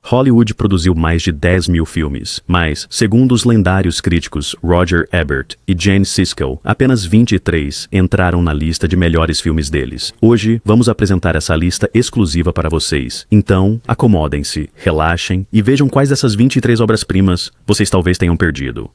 Hollywood produziu mais de 10 mil filmes, mas, segundo os lendários críticos Roger Ebert e Gene Siskel, apenas 23 entraram na lista de melhores filmes deles. Hoje, vamos apresentar essa lista exclusiva para vocês. Então, acomodem-se, relaxem e vejam quais dessas 23 obras-primas vocês talvez tenham perdido.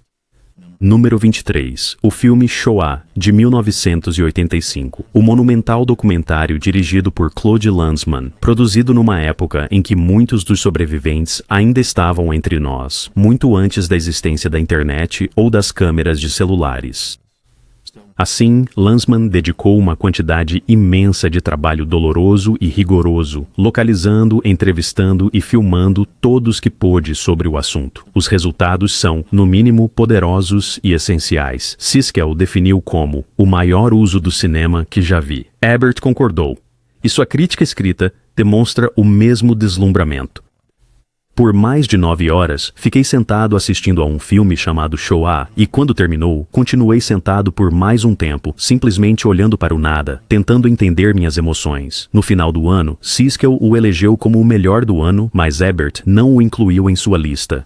Número 23. O filme Shoah, de 1985. O monumental documentário dirigido por Claude Lanzmann, produzido numa época em que muitos dos sobreviventes ainda estavam entre nós, muito antes da existência da internet ou das câmeras de celulares. Assim, Lanzmann dedicou uma quantidade imensa de trabalho doloroso e rigoroso, localizando, entrevistando e filmando todos que pôde sobre o assunto. Os resultados são, no mínimo, poderosos e essenciais. Siskel definiu como o maior uso do cinema que já vi. Ebert concordou, e sua crítica escrita demonstra o mesmo deslumbramento. Por mais de 9 horas, fiquei sentado assistindo a um filme chamado Shoah e, quando terminou, continuei sentado por mais um tempo, simplesmente olhando para o nada, tentando entender minhas emoções. No final do ano, Siskel o elegeu como o melhor do ano, mas Ebert não o incluiu em sua lista.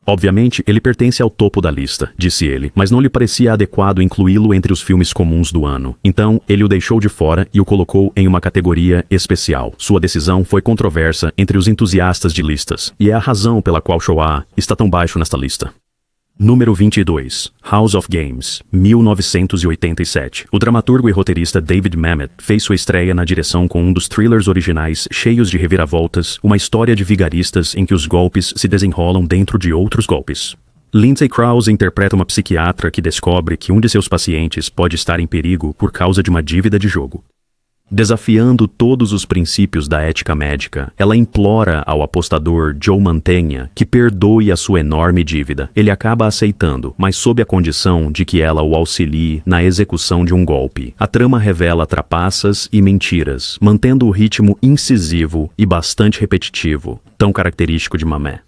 Obviamente, ele pertence ao topo da lista, disse ele, mas não lhe parecia adequado incluí-lo entre os filmes comuns do ano. Então, ele o deixou de fora e o colocou em uma categoria especial. Sua decisão foi controversa entre os entusiastas de listas, e é a razão pela qual Shoah está tão baixo nesta lista. Número 22. House of Games, 1987. O dramaturgo e roteirista David Mamet fez sua estreia na direção com um dos thrillers originais cheios de reviravoltas, uma história de vigaristas em que os golpes se desenrolam dentro de outros golpes. Lindsay Krause interpreta uma psiquiatra que descobre que um de seus pacientes pode estar em perigo por causa de uma dívida de jogo. Desafiando todos os princípios da ética médica, ela implora ao apostador Joe Mantegna que perdoe a sua enorme dívida. Ele acaba aceitando, mas sob a condição de que ela o auxilie na execução de um golpe. A trama revela trapaças e mentiras, mantendo o ritmo incisivo e bastante repetitivo, tão característico de Mamet.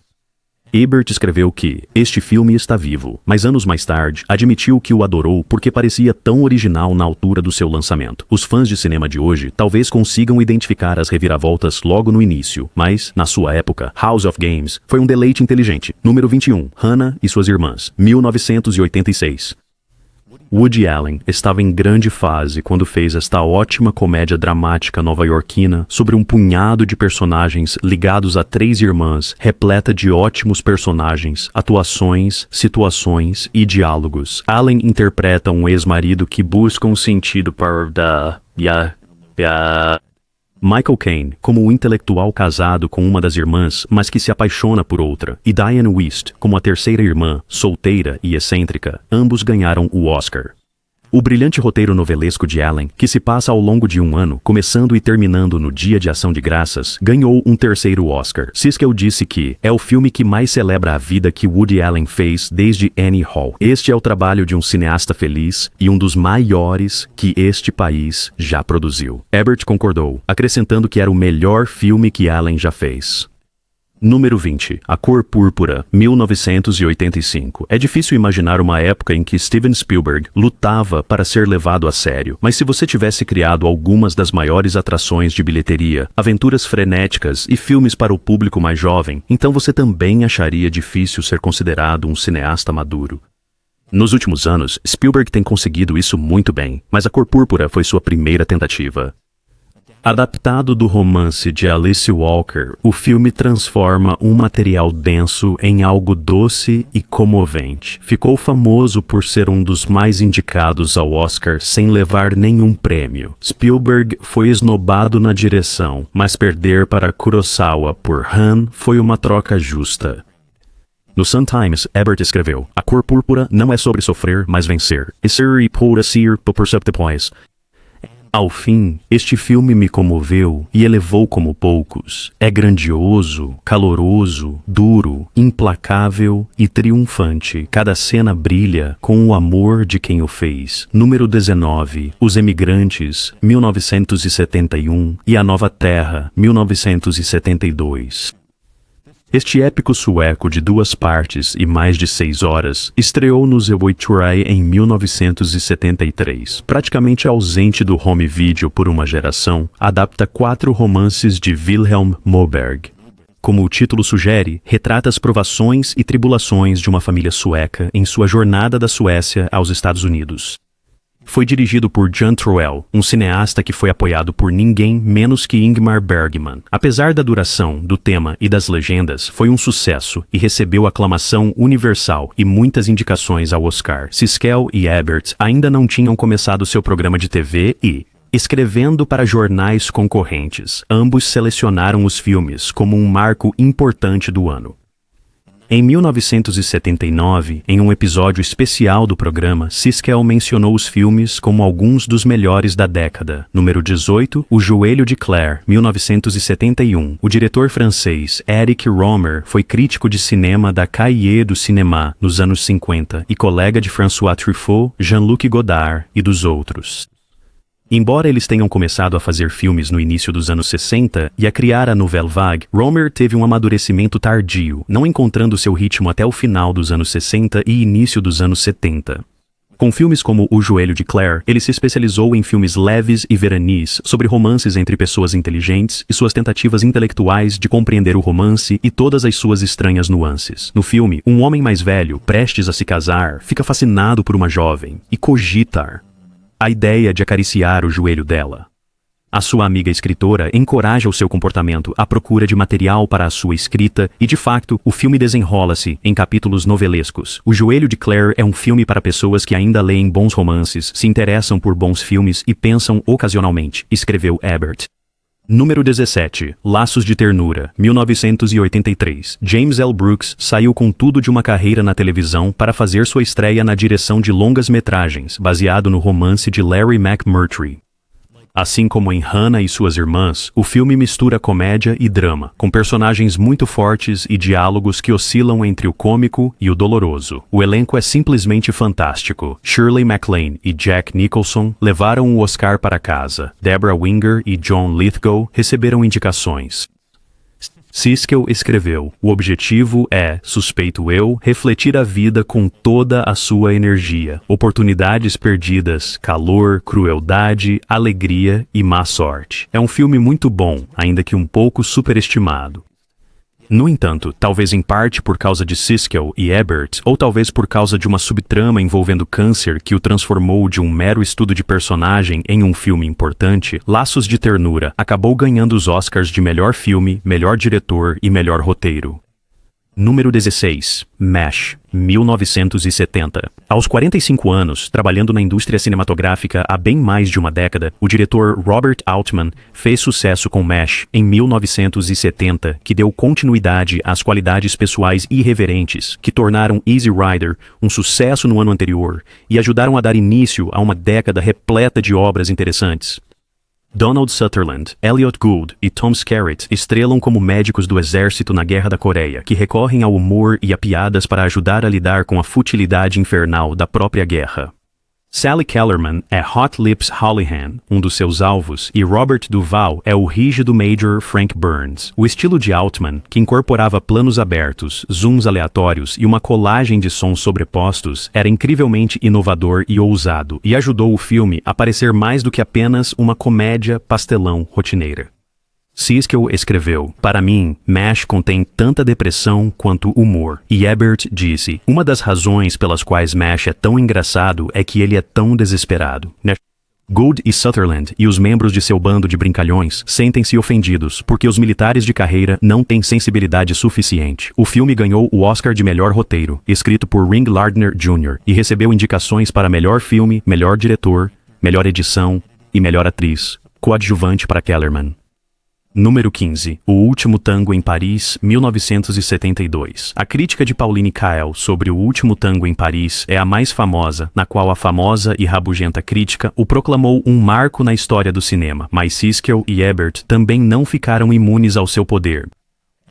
Ebert escreveu que este filme está vivo, mas anos mais tarde admitiu que o adorou porque parecia tão original na altura do seu lançamento. Os fãs de cinema de hoje talvez consigam identificar as reviravoltas logo no início, mas, na sua época, House of Games foi um deleite inteligente. Número 21. Hannah e suas irmãs, 1986. Woody Allen estava em grande fase quando fez esta ótima comédia dramática nova-iorquina sobre um punhado de personagens ligados a 3 irmãs, repleta de ótimos personagens, atuações, situações e diálogos. Allen interpreta um ex-marido que busca um sentido para Michael Caine, como o intelectual casado com uma das irmãs, mas que se apaixona por outra, e Diane Wiest, como a terceira irmã, solteira e excêntrica, ambos ganharam o Oscar. O brilhante roteiro novelesco de Allen, que se passa ao longo de um ano, começando e terminando no Dia de Ação de Graças, ganhou um terceiro Oscar. Siskel disse que é o filme que mais celebra a vida que Woody Allen fez desde Annie Hall. Este é o trabalho de um cineasta feliz e um dos maiores que este país já produziu. Ebert concordou, acrescentando que era o melhor filme que Allen já fez. Número 20. A Cor Púrpura, 1985. É difícil imaginar uma época em que Steven Spielberg lutava para ser levado a sério, mas se você tivesse criado algumas das maiores atrações de bilheteria, aventuras frenéticas e filmes para o público mais jovem, então você também acharia difícil ser considerado um cineasta maduro. Nos últimos anos, Spielberg tem conseguido isso muito bem, mas A Cor Púrpura foi sua primeira tentativa. Adaptado do romance de Alice Walker, o filme transforma um material denso em algo doce e comovente. Ficou famoso por ser um dos mais indicados ao Oscar sem levar nenhum prêmio. Spielberg foi esnobado na direção, mas perder para Kurosawa por Han foi uma troca justa. No Sun Times, Ebert escreveu: A Cor Púrpura não é sobre sofrer, mas vencer. E ser e por ser perceptibles. Ao fim, este filme me comoveu e elevou como poucos. É grandioso, caloroso, duro, implacável e triunfante. Cada cena brilha com o amor de quem o fez. Número 19. Os Emigrantes, 1971 e A Nova Terra, 1972. Este épico sueco de 2 partes e mais de 6 horas estreou no Zewoituraj em 1973. Praticamente ausente do home video por uma geração, adapta 4 romances de Vilhelm Moberg. como o título sugere, retrata as provações e tribulações de uma família sueca em sua jornada da Suécia aos Estados Unidos. Foi dirigido por Jan Troell, um cineasta que foi apoiado por ninguém menos que Ingmar Bergman. Apesar da duração, do tema e das legendas, foi um sucesso e recebeu aclamação universal e muitas indicações ao Oscar. Siskel e Ebert ainda não tinham começado seu programa de TV e, escrevendo para jornais concorrentes, ambos selecionaram os filmes como um marco importante do ano. Em 1979, em um episódio especial do programa, Siskel mencionou os filmes como alguns dos melhores da década. Número 18, O Joelho de Claire, 1971. O diretor francês Eric Rohmer foi crítico de cinema da Cahiers du Cinéma nos anos 50 e colega de François Truffaut, Jean-Luc Godard e dos outros. Embora eles tenham começado a fazer filmes no início dos anos 60 e a criar a Nouvelle Vague, Rohmer teve um amadurecimento tardio, não encontrando seu ritmo até o final dos anos 60 e início dos anos 70. Com filmes como O Joelho de Claire, ele se especializou em filmes leves e veranis sobre romances entre pessoas inteligentes e suas tentativas intelectuais de compreender o romance e todas as suas estranhas nuances. No filme, um homem mais velho, prestes a se casar, fica fascinado por uma jovem e cogita a ideia de acariciar o joelho dela. A sua amiga escritora encoraja o seu comportamento à procura de material para a sua escrita e, de facto, o filme desenrola-se em capítulos novelescos. O Joelho de Claire é um filme para pessoas que ainda leem bons romances, se interessam por bons filmes e pensam ocasionalmente, escreveu Ebert. Número 17. Laços de Ternura, 1983. James L. Brooks saiu com tudo de uma carreira na televisão para fazer sua estreia na direção de longas-metragens, baseado no romance de Larry McMurtry. Assim como em Hannah e suas irmãs, o filme mistura comédia e drama, com personagens muito fortes e diálogos que oscilam entre o cômico e o doloroso. O elenco é simplesmente fantástico. Shirley MacLaine e Jack Nicholson levaram o Oscar para casa. Debra Winger e John Lithgow receberam indicações. Siskel escreveu: o objetivo é, suspeito eu, refletir a vida com toda a sua energia. Oportunidades perdidas, calor, crueldade, alegria e má sorte. É um filme muito bom, ainda que um pouco superestimado. No entanto, talvez em parte por causa de Siskel e Ebert, ou talvez por causa de uma subtrama envolvendo câncer que o transformou de um mero estudo de personagem em um filme importante, Laços de Ternura acabou ganhando os Oscars de melhor filme, melhor diretor e melhor roteiro. Número 16. MASH, 1970. Aos 45 anos, trabalhando na indústria cinematográfica há bem mais de uma década, o diretor Robert Altman fez sucesso com MASH em 1970, que deu continuidade às qualidades pessoais irreverentes que tornaram Easy Rider um sucesso no ano anterior e ajudaram a dar início a uma década repleta de obras interessantes. Donald Sutherland, Elliot Gould e Tom Skerritt estrelam como médicos do exército na Guerra da Coreia, que recorrem ao humor e a piadas para ajudar a lidar com a futilidade infernal da própria guerra. Sally Kellerman é Hot Lips Houlihan, um dos seus alvos, e Robert Duvall é o rígido Major Frank Burns. O estilo de Altman, que incorporava planos abertos, zooms aleatórios e uma colagem de sons sobrepostos, era incrivelmente inovador e ousado, e ajudou o filme a parecer mais do que apenas uma comédia pastelão rotineira. Siskel escreveu: para mim, MASH contém tanta depressão quanto humor. E Ebert disse: uma das razões pelas quais MASH é tão engraçado é que ele é tão desesperado. Gould e Sutherland e os membros de seu bando de brincalhões sentem-se ofendidos porque os militares de carreira não têm sensibilidade suficiente. O filme ganhou o Oscar de melhor roteiro, escrito por Ring Lardner Jr., e recebeu indicações para melhor filme, melhor diretor, melhor edição e melhor atriz, coadjuvante para Kellerman. Número 15. O Último Tango em Paris, 1972. A crítica de Pauline Kael sobre O Último Tango em Paris é a mais famosa, na qual a famosa e rabugenta crítica o proclamou um marco na história do cinema, mas Siskel e Ebert também não ficaram imunes ao seu poder.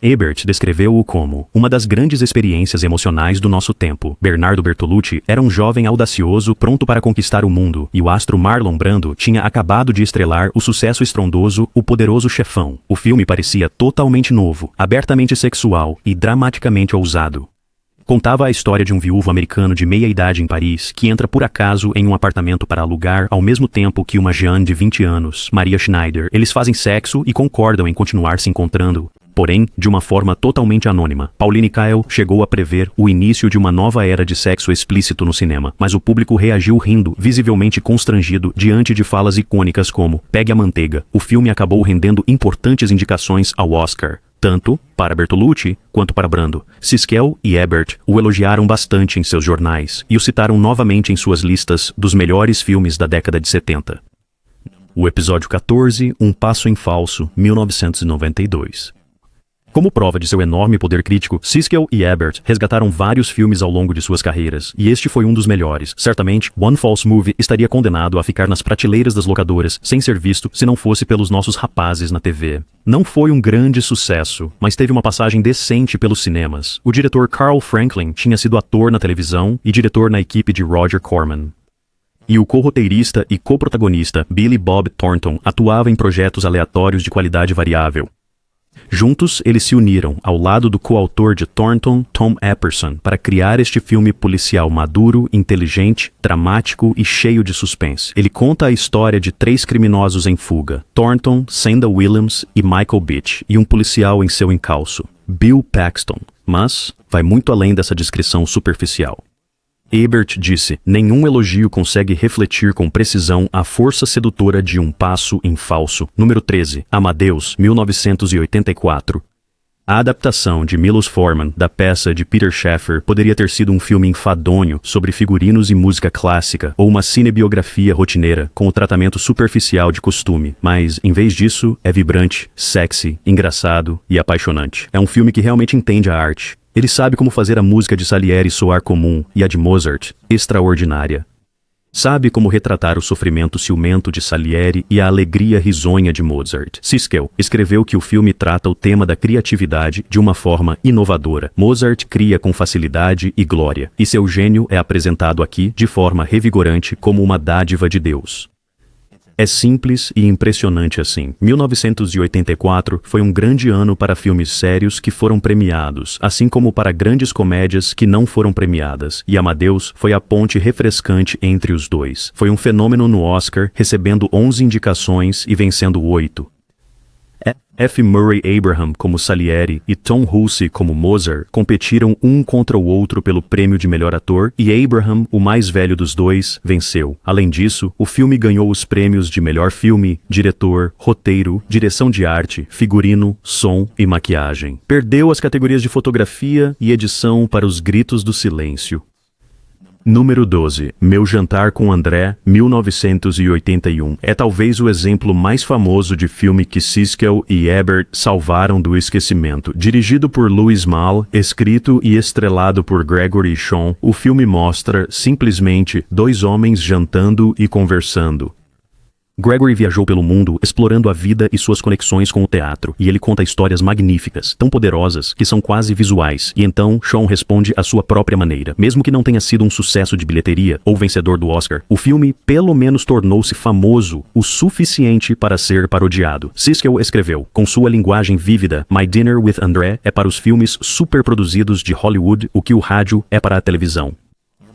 Ebert descreveu-o como uma das grandes experiências emocionais do nosso tempo. Bernardo Bertolucci era um jovem audacioso pronto para conquistar o mundo, e o astro Marlon Brando tinha acabado de estrelar o sucesso estrondoso O Poderoso Chefão. O filme parecia totalmente novo, abertamente sexual e dramaticamente ousado. Contava a história de um viúvo americano de meia-idade em Paris que entra por acaso em um apartamento para alugar ao mesmo tempo que uma Jeanne de 20 anos, Maria Schneider. Eles fazem sexo e concordam em continuar se encontrando, porém, de uma forma totalmente anônima. Pauline Kael chegou a prever o início de uma nova era de sexo explícito no cinema, mas o público reagiu rindo, visivelmente constrangido, diante de falas icônicas como "pegue a manteiga". O filme acabou rendendo importantes indicações ao Oscar, tanto para Bertolucci quanto para Brando. Siskel e Ebert o elogiaram bastante em seus jornais e o citaram novamente em suas listas dos melhores filmes da década de 70. O episódio 14, Um Passo em Falso, 1992. Como prova de seu enorme poder crítico, Siskel e Ebert resgataram vários filmes ao longo de suas carreiras, e este foi um dos melhores. Certamente, One False Movie estaria condenado a ficar nas prateleiras das locadoras, sem ser visto, se não fosse pelos nossos rapazes na TV. Não foi um grande sucesso, mas teve uma passagem decente pelos cinemas. O diretor Carl Franklin tinha sido ator na televisão e diretor na equipe de Roger Corman. E o co-roteirista e co-protagonista Billy Bob Thornton atuava em projetos aleatórios de qualidade variável. Juntos, eles se uniram ao lado do coautor de Thornton, Tom Epperson, para criar este filme policial maduro, inteligente, dramático e cheio de suspense. Ele conta a história de 3 criminosos em fuga: Thornton, Senda Williams e Michael Beach, e um policial em seu encalço, Bill Paxton. Mas vai muito além dessa descrição superficial. Ebert disse: nenhum elogio consegue refletir com precisão a força sedutora de Um Passo em Falso. Número 13, Amadeus, 1984. A adaptação de Milos Forman da peça de Peter Shaffer poderia ter sido um filme enfadonho sobre figurinos e música clássica, ou uma cinebiografia rotineira com o tratamento superficial de costume, mas, em vez disso, é vibrante, sexy, engraçado e apaixonante. É um filme que realmente entende a arte. Ele sabe como fazer a música de Salieri soar comum e a de Mozart extraordinária. Sabe como retratar o sofrimento ciumento de Salieri e a alegria risonha de Mozart. Siskel escreveu que o filme trata o tema da criatividade de uma forma inovadora. Mozart cria com facilidade e glória, e seu gênio é apresentado aqui de forma revigorante como uma dádiva de Deus. É simples e impressionante assim. 1984 foi um grande ano para filmes sérios que foram premiados, assim como para grandes comédias que não foram premiadas, e Amadeus foi a ponte refrescante entre os dois. Foi um fenômeno no Oscar, recebendo 11 indicações e vencendo 8. F. Murray Abraham como Salieri e Tom Hulce como Mozart competiram um contra o outro pelo prêmio de melhor ator, e Abraham, o mais velho dos dois, venceu. Além disso, o filme ganhou os prêmios de melhor filme, diretor, roteiro, direção de arte, figurino, som e maquiagem. Perdeu as categorias de fotografia e edição para Os Gritos do Silêncio. Número 12. Meu Jantar com André, 1981. É talvez o exemplo mais famoso de filme que Siskel e Ebert salvaram do esquecimento. Dirigido por Louis Malle, escrito e estrelado por Gregory Sean, o filme mostra, simplesmente, 2 homens jantando e conversando. Gregory viajou pelo mundo explorando a vida e suas conexões com o teatro, e ele conta histórias magníficas, tão poderosas que são quase visuais, e então Sean responde à sua própria maneira. Mesmo que não tenha sido um sucesso de bilheteria ou vencedor do Oscar, o filme pelo menos tornou-se famoso o suficiente para ser parodiado. Siskel escreveu: com sua linguagem vívida, My Dinner with André é para os filmes superproduzidos de Hollywood o que o rádio é para a televisão.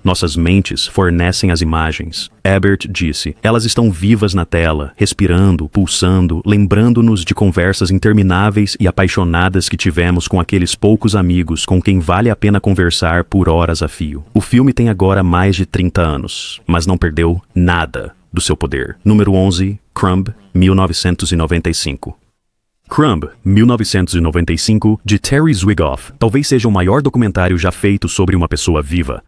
Nossas mentes fornecem as imagens. Ebert disse: elas estão vivas na tela, respirando, pulsando, lembrando-nos de conversas intermináveis e apaixonadas que tivemos com aqueles poucos amigos com quem vale a pena conversar por horas a fio. O filme tem agora mais de 30 anos, mas não perdeu nada do seu poder. Número 11, Crumb, 1995. Crumb, 1995, de Terry Zwigoff, talvez seja o maior documentário já feito sobre uma pessoa viva.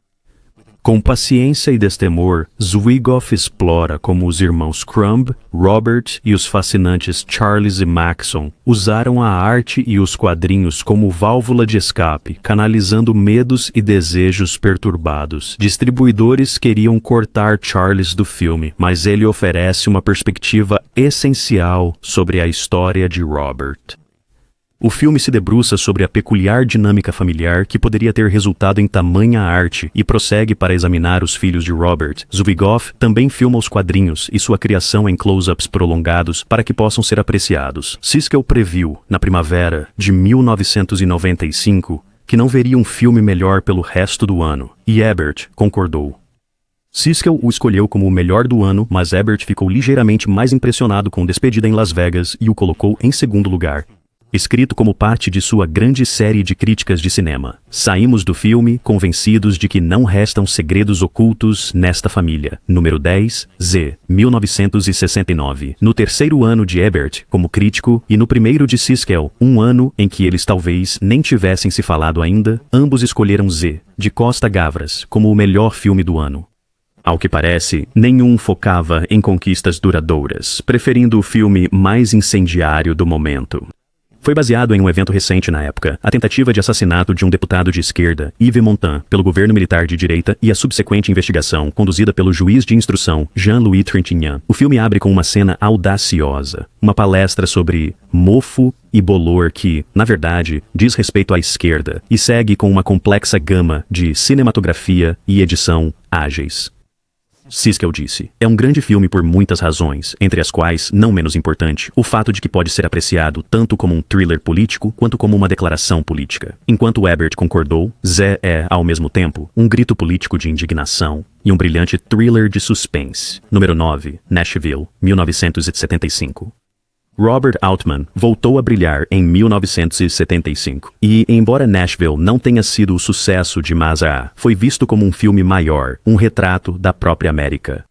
Com paciência e destemor, Zwigoff explora como os irmãos Crumb, Robert e os fascinantes Charles e Maxon usaram a arte e os quadrinhos como válvula de escape, canalizando medos e desejos perturbados. Distribuidores queriam cortar Charles do filme, mas ele oferece uma perspectiva essencial sobre a história de Robert. O filme se debruça sobre a peculiar dinâmica familiar que poderia ter resultado em tamanha arte e prossegue para examinar os filhos de Robert. Zwigoff também filma os quadrinhos e sua criação em close-ups prolongados para que possam ser apreciados. Siskel previu, na primavera de 1995, que não veria um filme melhor pelo resto do ano, e Ebert concordou. Siskel o escolheu como o melhor do ano, mas Ebert ficou ligeiramente mais impressionado com Despedida em Las Vegas e o colocou em segundo lugar. Escrito como parte de sua grande série de críticas de cinema. Saímos do filme convencidos de que não restam segredos ocultos nesta família. Número 10, Z, 1969. No terceiro ano de Ebert como crítico e no primeiro de Siskel, um ano em que eles talvez nem tivessem se falado ainda, ambos escolheram Z, de Costa Gavras, como o melhor filme do ano. Ao que parece, nenhum focava em conquistas duradouras, preferindo o filme mais incendiário do momento. Foi baseado em um evento recente na época, a tentativa de assassinato de um deputado de esquerda, Yves Montand, pelo governo militar de direita e a subsequente investigação conduzida pelo juiz de instrução, Jean-Louis Trintignant. O filme abre com uma cena audaciosa, uma palestra sobre mofo e bolor que, na verdade, diz respeito à esquerda, e segue com uma complexa gama de cinematografia e edição ágeis. Siskel disse, é um grande filme por muitas razões, entre as quais, não menos importante, o fato de que pode ser apreciado tanto como um thriller político quanto como uma declaração política. Enquanto Ebert concordou, Zé é, ao mesmo tempo, um grito político de indignação e um brilhante thriller de suspense. Número 9, Nashville, 1975. Robert Altman voltou a brilhar em 1975 e, embora Nashville não tenha sido o sucesso de Masa, foi visto como um filme maior, um retrato da própria América.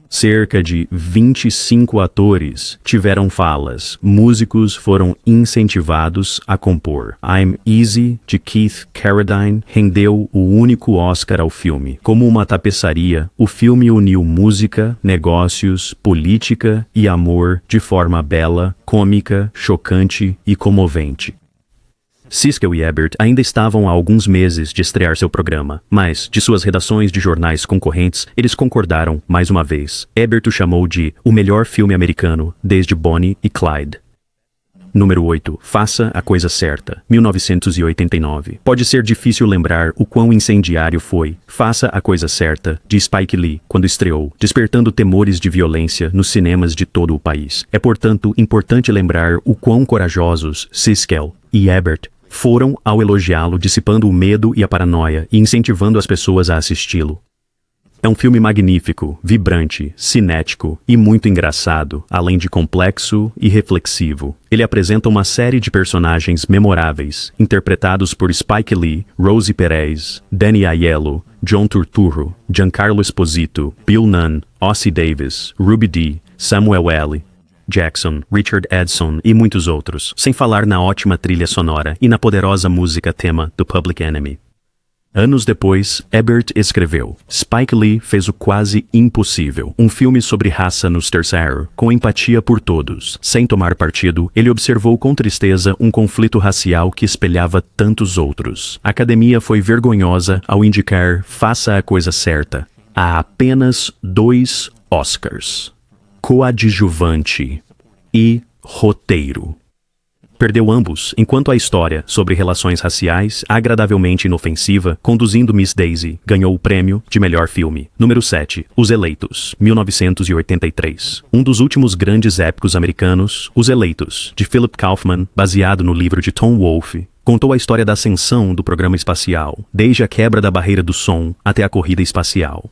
Cerca de 25 atores tiveram falas, músicos foram incentivados a compor. I'm Easy, de Keith Carradine, rendeu o único Oscar ao filme. Como uma tapeçaria, o filme uniu música, negócios, política e amor de forma bela, cômica, chocante e comovente. Siskel e Ebert ainda estavam há alguns meses de estrear seu programa, mas, de suas redações de jornais concorrentes, eles concordaram, mais uma vez. Ebert o chamou de o melhor filme americano desde Bonnie e Clyde. Número 8. Faça a Coisa Certa, 1989. Pode ser difícil lembrar o quão incendiário foi Faça a Coisa Certa, de Spike Lee, quando estreou, despertando temores de violência nos cinemas de todo o país. É, portanto, importante lembrar o quão corajosos Siskel e Ebert foram ao elogiá-lo, dissipando o medo e a paranoia e incentivando as pessoas a assisti-lo. É um filme magnífico, vibrante, cinético e muito engraçado, além de complexo e reflexivo. Ele apresenta uma série de personagens memoráveis, interpretados por Spike Lee, Rosie Perez, Danny Aiello, John Turturro, Giancarlo Esposito, Bill Nunn, Ossie Davis, Ruby Dee, Samuel L. Jackson, Richard Edson e muitos outros, sem falar na ótima trilha sonora e na poderosa música tema do Public Enemy. Anos depois, Ebert escreveu, Spike Lee fez o quase impossível, um filme sobre raça no Worcestershire, com empatia por todos. Sem tomar partido, ele observou com tristeza um conflito racial que espelhava tantos outros. A academia foi vergonhosa ao indicar Faça a Coisa Certa a apenas 2 Oscars. Coadjuvante e roteiro. Perdeu ambos, enquanto a história sobre relações raciais, agradavelmente inofensiva, conduzindo Miss Daisy, ganhou o prêmio de melhor filme. Número 7. Os Eleitos, 1983. Um dos últimos grandes épicos americanos, Os Eleitos, de Philip Kaufman, baseado no livro de Tom Wolfe, contou a história da ascensão do programa espacial, desde a quebra da barreira do som até a corrida espacial.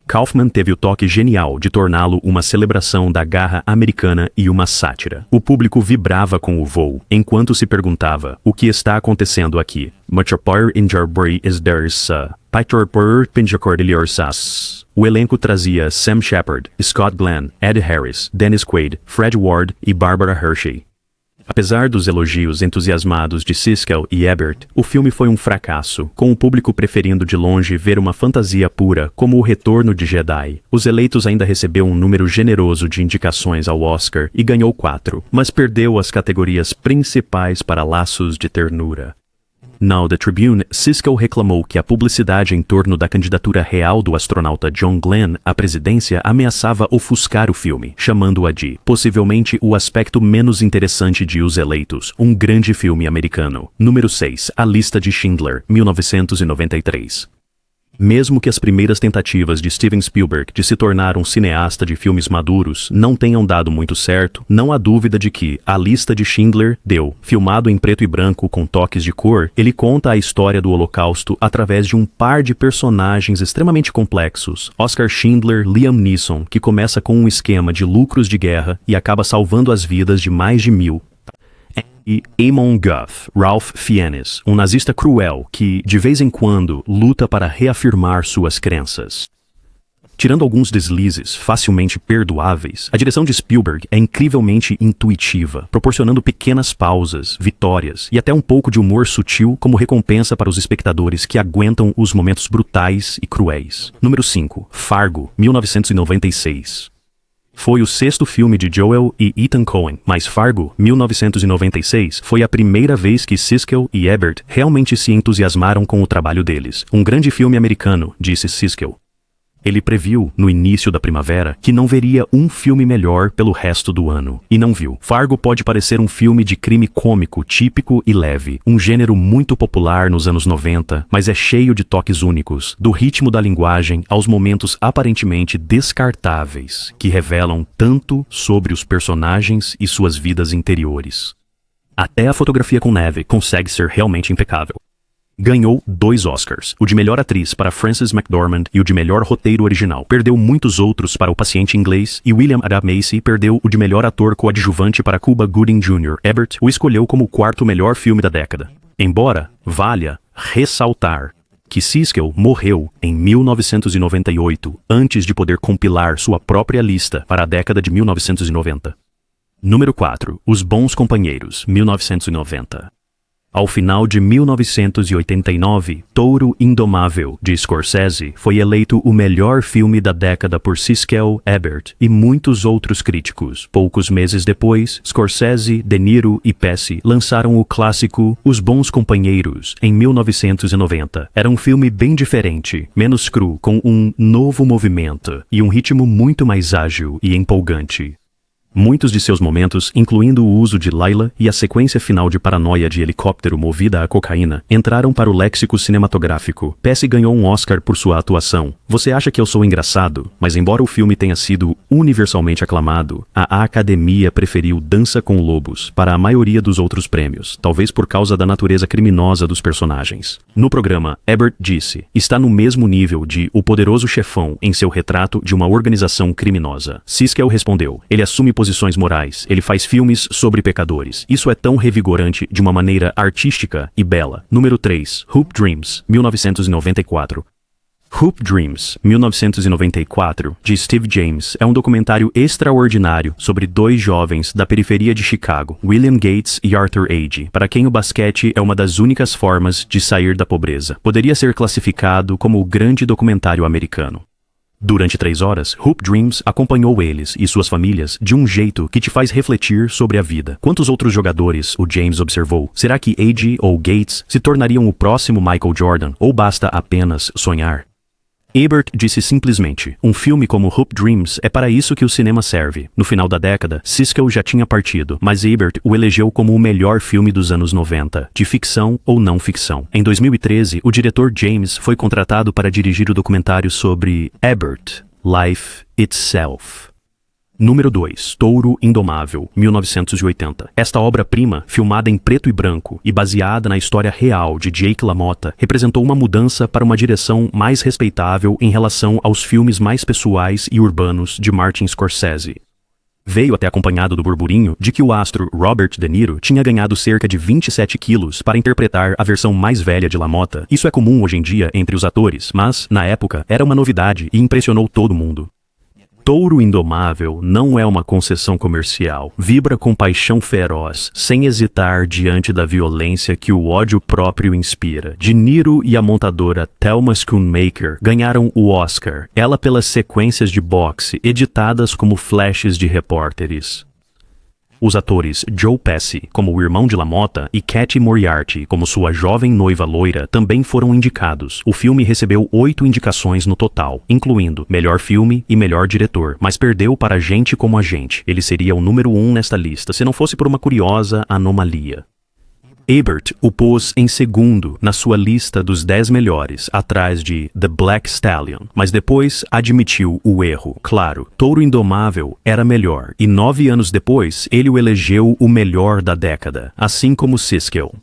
Kaufman teve o toque genial de torná-lo uma celebração da garra americana e uma sátira. O público vibrava com o voo, enquanto se perguntava, o que está acontecendo aqui? Machapar Injarbri is there's Paitorpur Pinjacordilhorsas. O elenco trazia Sam Shepard, Scott Glenn, Ed Harris, Dennis Quaid, Fred Ward e Barbara Hershey. Apesar dos elogios entusiasmados de Siskel e Ebert, o filme foi um fracasso, com o público preferindo de longe ver uma fantasia pura como O Retorno de Jedi. Os Eleitos ainda recebeu um número generoso de indicações ao Oscar e ganhou 4, mas perdeu as categorias principais para Laços de Ternura. No The Tribune, Siskel reclamou que a publicidade em torno da candidatura real do astronauta John Glenn à presidência ameaçava ofuscar o filme, chamando-a de, possivelmente, o aspecto menos interessante de Os Eleitos, um grande filme americano. Número 6. A Lista de Schindler, 1993. Mesmo que as primeiras tentativas de Steven Spielberg de se tornar um cineasta de filmes maduros não tenham dado muito certo, não há dúvida de que A Lista de Schindler deu. Filmado em preto e branco com toques de cor, ele conta a história do Holocausto através de um par de personagens extremamente complexos. Oscar Schindler, Liam Neeson, que começa com um esquema de lucros de guerra e acaba salvando as vidas de mais de 1000. E Amon Guth, Ralph Fiennes, um nazista cruel que, de vez em quando, luta para reafirmar suas crenças. Tirando alguns deslizes facilmente perdoáveis, a direção de Spielberg é incrivelmente intuitiva, proporcionando pequenas pausas, vitórias e até um pouco de humor sutil como recompensa para os espectadores que aguentam os momentos brutais e cruéis. Número 5. Fargo, 1996. Foi o sexto filme de Joel e Ethan Coen, mas Fargo, 1996, foi a primeira vez que Siskel e Ebert realmente se entusiasmaram com o trabalho deles. Um grande filme americano, disse Siskel. Ele previu, no início da primavera, que não veria um filme melhor pelo resto do ano. E não viu. Fargo pode parecer um filme de crime cômico, típico e leve. Um gênero muito popular nos anos 90, mas é cheio de toques únicos, do ritmo da linguagem aos momentos aparentemente descartáveis, que revelam tanto sobre os personagens e suas vidas interiores. Até a fotografia com neve consegue ser realmente impecável. Ganhou 2 Oscars, o de melhor atriz para Frances McDormand e o de melhor roteiro original. Perdeu muitos outros para O Paciente Inglês e William H. Macy perdeu o de melhor ator coadjuvante para Cuba Gooding Jr. Ebert o escolheu como o 4º melhor filme da década. Embora valha ressaltar que Siskel morreu em 1998 antes de poder compilar sua própria lista para a década de 1990. Número 4. Os Bons Companheiros, 1990. Ao final de 1989, Touro Indomável, de Scorsese, foi eleito o melhor filme da década por Siskel, Ebert e muitos outros críticos. Poucos meses depois, Scorsese, De Niro e Pesci lançaram o clássico Os Bons Companheiros, em 1990. Era um filme bem diferente, menos cru, com um novo movimento e um ritmo muito mais ágil e empolgante. Muitos de seus momentos, incluindo o uso de Laila e a sequência final de paranoia de helicóptero movida a cocaína, entraram para o léxico cinematográfico. Pesci ganhou um Oscar por sua atuação. Você acha que eu sou engraçado? Mas embora o filme tenha sido universalmente aclamado, a Academia preferiu Dança com Lobos para a maioria dos outros prêmios, talvez por causa da natureza criminosa dos personagens. No programa, Ebert disse, está no mesmo nível de O Poderoso Chefão em seu retrato de uma organização criminosa. Siskel respondeu, ele assume posições morais, ele faz filmes sobre pecadores. Isso é tão revigorante de uma maneira artística e bela. Número 3. Hoop Dreams, 1994. Hoop Dreams, 1994, de Steve James, é um documentário extraordinário sobre 2 jovens da periferia de Chicago, William Gates e Arthur Age, para quem o basquete é uma das únicas formas de sair da pobreza. Poderia ser classificado como o grande documentário americano. Durante 3 horas, Hoop Dreams acompanhou eles e suas famílias de um jeito que te faz refletir sobre a vida. Quantos outros jogadores, o James observou, será que Age ou Gates se tornariam o próximo Michael Jordan, ou basta apenas sonhar? Ebert disse simplesmente, um filme como Hoop Dreams é para isso que o cinema serve. No final da década, Siskel já tinha partido, mas Ebert o elegeu como o melhor filme dos anos 90, de ficção ou não ficção. Em 2013, o diretor James foi contratado para dirigir o documentário sobre Ebert, Life Itself. Número 2. Touro Indomável, 1980. Esta obra-prima, filmada em preto e branco e baseada na história real de Jake LaMotta, representou uma mudança para uma direção mais respeitável em relação aos filmes mais pessoais e urbanos de Martin Scorsese. Veio até acompanhado do burburinho de que o astro Robert De Niro tinha ganhado cerca de 27 quilos para interpretar a versão mais velha de LaMotta. Isso é comum hoje em dia entre os atores, mas, na época, era uma novidade e impressionou todo mundo. Touro Indomável não é uma concessão comercial. Vibra com paixão feroz, sem hesitar diante da violência que o ódio próprio inspira. De Niro e a montadora Thelma Schoonmaker ganharam o Oscar, ela pelas sequências de boxe editadas como flashes de repórteres. Os atores Joe Pesci, como o irmão de LaMotta, e Katy Moriarty, como sua jovem noiva loira, também foram indicados. O filme recebeu 8 indicações no total, incluindo melhor filme e melhor diretor, mas perdeu para Gente como a Gente. Ele seria o número 1 nesta lista, se não fosse por uma curiosa anomalia. Ebert o pôs em segundo na sua lista dos 10 melhores, atrás de The Black Stallion, mas depois admitiu o erro. Claro, Touro Indomável era melhor, e 9 anos depois ele o elegeu o melhor da década, assim como Siskel.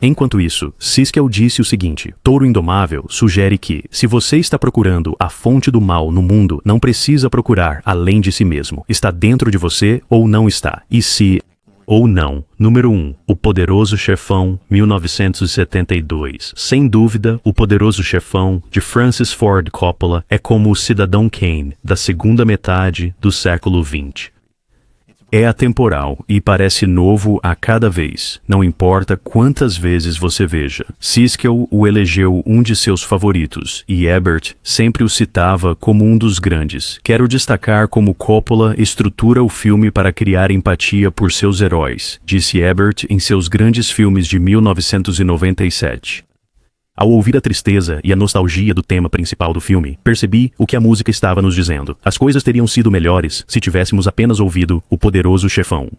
Enquanto isso, Siskel disse o seguinte: Touro Indomável sugere que, se você está procurando a fonte do mal no mundo, não precisa procurar além de si mesmo. Está dentro de você ou não está. E se... ou não. Número 1. O Poderoso Chefão, 1972. Sem dúvida, O Poderoso Chefão, de Francis Ford Coppola, é como o Cidadão Kane, da segunda metade do século XX. É atemporal e parece novo a cada vez, não importa quantas vezes você veja. Siskel o elegeu um de seus favoritos, e Ebert sempre o citava como um dos grandes. Quero destacar como Coppola estrutura o filme para criar empatia por seus heróis, disse Ebert em seus grandes filmes de 1997. Ao ouvir a tristeza e a nostalgia do tema principal do filme, percebi o que a música estava nos dizendo. As coisas teriam sido melhores se tivéssemos apenas ouvido O Poderoso Chefão.